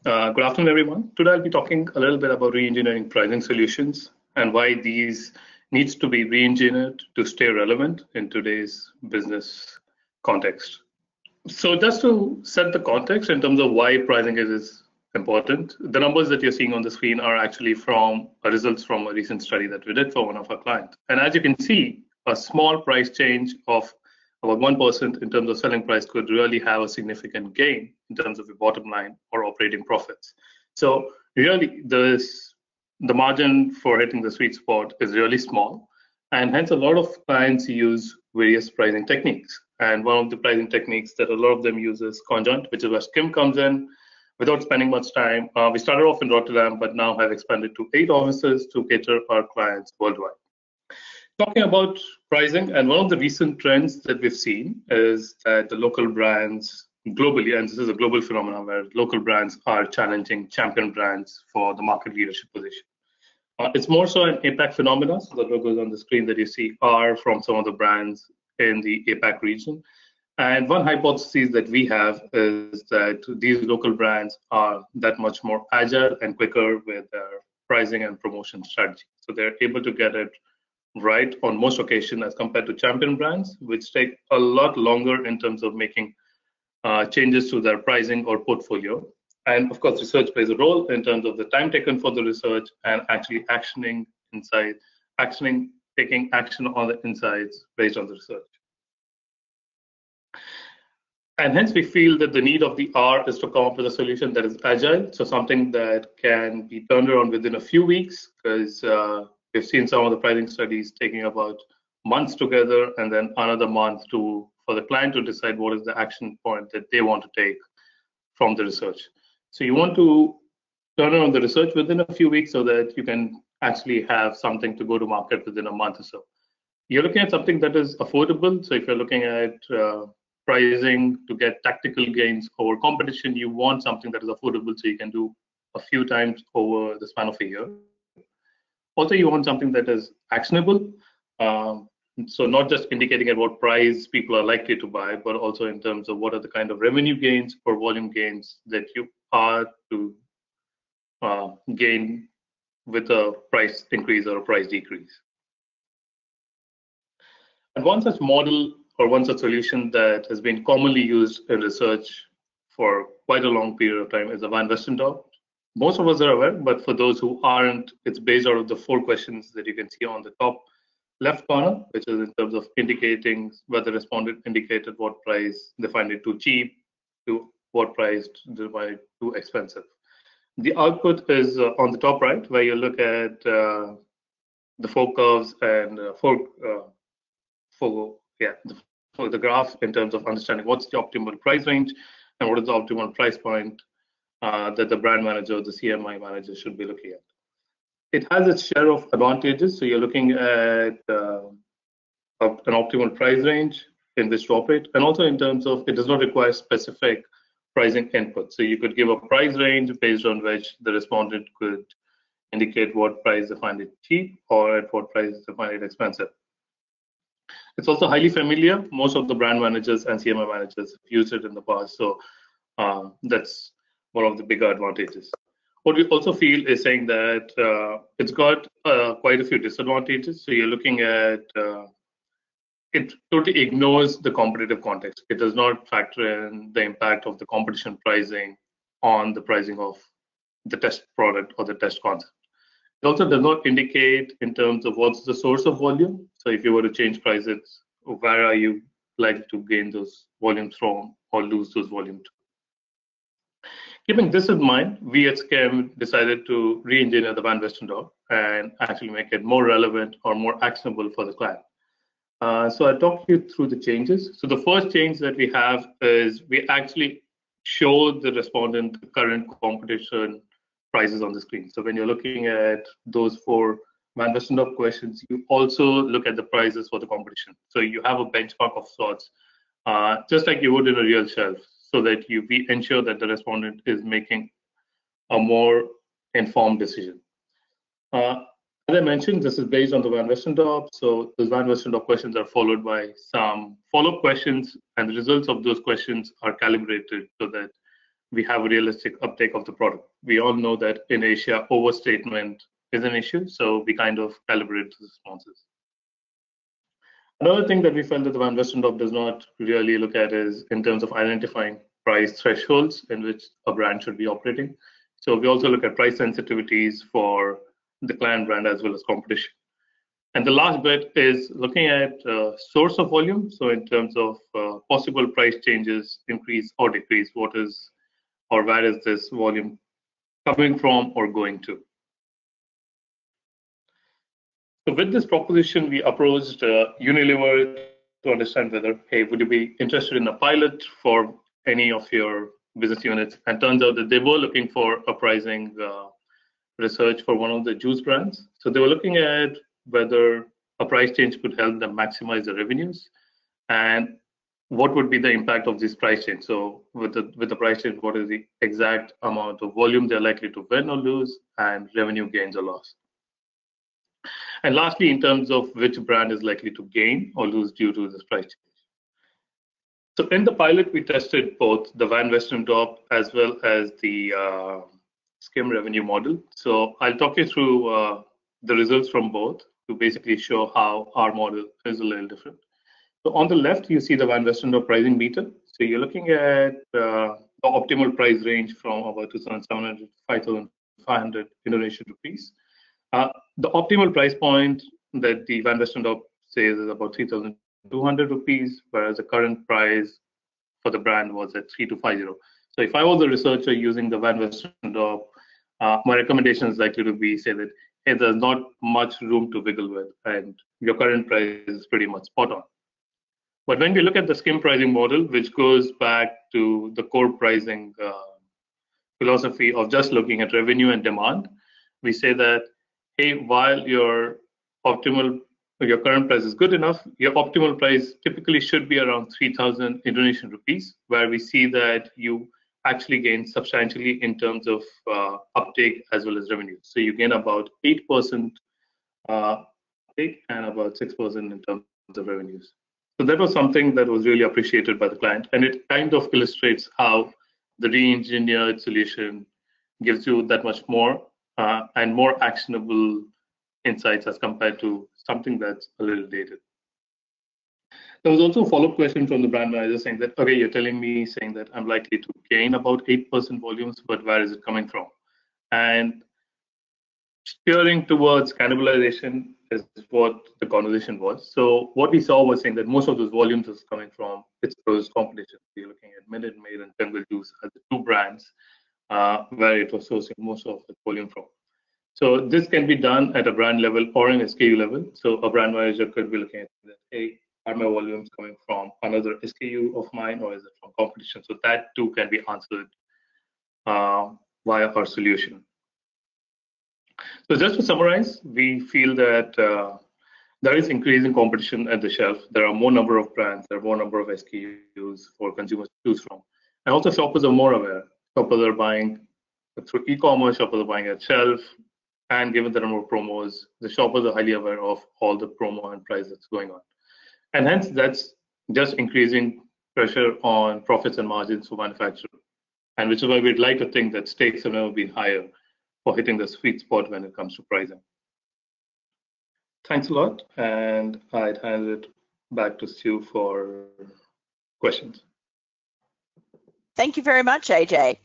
Good afternoon, everyone. Today I'll be talking a little bit about re-engineering pricing solutions and why these needs to be re-engineered to stay relevant in today's business context. So just to set the context in terms of why pricing is important, the numbers that you're seeing on the screen are actually from results from a recent study that we did for one of our clients. And as you can see, a small price change of about 1% in terms of selling price could really have a significant gain in terms of your bottom line or operating profits. So really, the margin for hitting the sweet spot is really small, and hence a lot of clients use various pricing techniques. And one of the pricing techniques that a lot of them use is conjoint, which is where SKIM comes in. Without spending much time, we started off in Rotterdam, but now have expanded to 8 offices to cater our clients worldwide. Talking about pricing, and one of the recent trends that we've seen is that the local brands globally, and this is a global phenomenon where local brands are challenging champion brands for the market leadership position. It's more so an APAC phenomenon. So the logos on the screen that you see are from some of the brands in the APAC region. And one hypothesis that we have is that these local brands are that much more agile and quicker with their pricing and promotion strategy. So they're able to get it right on most occasions as compared to champion brands, which take a lot longer in terms of making changes to their pricing or portfolio. And of course, research plays a role in terms of the time taken for the research and actually taking action on the insights based on the research. And hence we feel that the need of the hour is to come up with a solution that is agile, so something that can be turned around within a few weeks, because we've seen some of the pricing studies taking about months together and then another month for the client to decide what is the action point that they want to take from the research. So you want to turn around the research within a few weeks so that you can actually have something to go to market within a month or so. You're looking at something that is affordable. So if you're looking at pricing to get tactical gains over competition, you want something that is affordable so you can do a few times over the span of a year. Also, you want something that is actionable. So not just indicating at what price people are likely to buy, but also in terms of what are the kind of revenue gains or volume gains that you are to gain with a price increase or a price decrease. And one such model or one such solution that has been commonly used in research for quite a long period of time is the Van Westendorp. Most of us are aware, but for those who aren't, it's based out of the 4 questions that you can see on the top left corner, which is in terms of indicating whether the respondent indicated what price they find it too cheap, to what price they find it too expensive. The output is on the top right, where you look at the 4 curves and the graph in terms of understanding what's the optimal price range and what is the optimal price point that the brand manager or the CMI manager should be looking at. It has its share of advantages. So you're looking at an optimal price range in which to operate, and also in terms of it does not require specific pricing input. So you could give a price range based on which the respondent could indicate what price they find it cheap or at what price they find it expensive. It's also highly familiar. Most of the brand managers and CMI managers have used it in the past. So that's one of the bigger advantages. What we also feel is saying that it's got quite a few disadvantages. So you're looking at it totally ignores the competitive context. It does not factor in the impact of the competition pricing on the pricing of the test product or the test concept. It also does not indicate in terms of what's the source of volume. So if you were to change prices, where are you likely to gain those volumes from or lose those volumes to? Keeping this in mind, we at SKIM decided to re-engineer the Van Westendorp and actually make it more relevant or more actionable for the client. So I'll talk you through the changes. So the first change that we have is we actually show the respondent the current competition prices on the screen. So when you're looking at those 4 Van Westendorp questions, you also look at the prices for the competition. So you have a benchmark of sorts, just like you would in a real shelf, so that we ensure that the respondent is making a more informed decision. As I mentioned, this is based on the Van Westendorp. So the Van Westendorp questions are followed by some follow-up questions, and the results of those questions are calibrated so that we have a realistic uptake of the product. We all know that in Asia, overstatement is an issue, so we kind of calibrate the responses. Another thing that we felt that the Van Westendorp does not really look at is in terms of identifying price thresholds in which a brand should be operating. So we also look at price sensitivities for the client brand as well as competition. And the last bit is looking at source of volume. So in terms of possible price changes, increase or decrease, what is or where is this volume coming from or going to? So with this proposition, we approached Unilever to understand whether, hey, would you be interested in a pilot for any of your business units? And turns out that they were looking for a pricing research for one of the juice brands. So they were looking at whether a price change could help them maximize the revenues and what would be the impact of this price change. So with the price change, what is the exact amount of volume they're likely to win or lose and revenue gains or loss. And lastly, in terms of which brand is likely to gain or lose due to this price change. So in the pilot, we tested both the Van Westendorp as well as the SKIM revenue model. So I'll talk you through the results from both to basically show how our model is a little different. So on the left, you see the Van Westendorp pricing meter. So you're looking at the optimal price range from about 2,700 to 5,500 Indonesian rupees. The optimal price point that the Van Westendorp says is about 3,200 rupees, whereas the current price for the brand was at 3,250. So if I was a researcher using the Van Westendorp, my recommendation is likely to be say that, hey, there's not much room to wiggle with, and your current price is pretty much spot on. But when we look at the SKIM pricing model, which goes back to the core pricing philosophy of just looking at revenue and demand, we say that, hey, while your current price is good enough, your optimal price typically should be around 3,000 Indonesian rupees, where we see that you actually gain substantially in terms of uptake as well as revenue. So you gain about 8% uptake and about 6% in terms of revenues. So that was something that was really appreciated by the client, and it kind of illustrates how the re-engineered solution gives you that much more and more actionable insights as compared to something that's a little dated. There was also a follow-up question from the brand manager saying that, okay, you're telling me saying that I'm likely to gain about 8% volumes, but where is it coming from? And steering towards cannibalization is what the conversation was. So what we saw was saying that most of those volumes is coming from its close competition. You're looking at Minute Maid and Jungle Juice as the two brands where it was sourcing most of the volume from. So this can be done at a brand level or an SKU level. So a brand manager could be looking at that, hey, are my volumes coming from another SKU of mine or is it from competition? So that too can be answered via our solution. So just to summarize, we feel that there is increasing competition at the shelf. There are more number of brands, there are more number of SKUs for consumers to choose from. And also shoppers are more aware. Shoppers are buying through e-commerce, shoppers are buying at shelf, and given the number of promos, the shoppers are highly aware of all the promo and price that's going on. And hence that's just increasing pressure on profits and margins for manufacturers. And which is why we'd like to think that stakes have never been higher for hitting the sweet spot when it comes to pricing. Thanks a lot, and I'd hand it back to Stu for questions. Thank you very much, AJ.